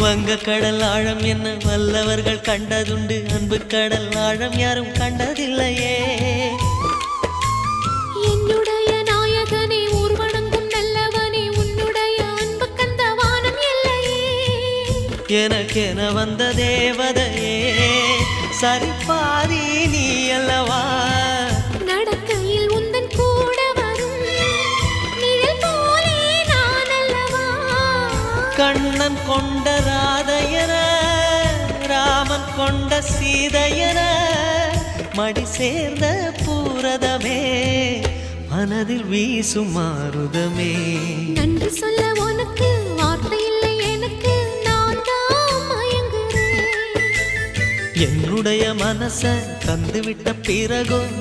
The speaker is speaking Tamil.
வங்க கடல் ஆழம் என்ன வல்லவர்கள் கண்டதுண்டு, அன்பு கடல் ஆழம் யாரும் கண்டதில்லையே. என்னுடைய நாயகனே ஊர்வணங்கும் நல்லவனே, உன்னுடைய அன்பு கந்த வானம் எல்லையே. எனக்கென வந்த தேவதையே சரிபாதி நீ அல்லவா. நடக்கையில் உந்தன் கூட வரும் நிழல் போலே நான் அல்லவா. கண்ணன் கொண்ட ராதையர ராமன் கொண்ட சீதையர மடி சேர்ந்த பூரதமே மனதில் வீசும் மாருதமே. நன்றி சொல்ல உனக்கு வார்த்தை இல்லை எனக்கு, நான் தான் மயங்குறேன். என்னுடைய மனச தந்துவிட்ட பிறகும்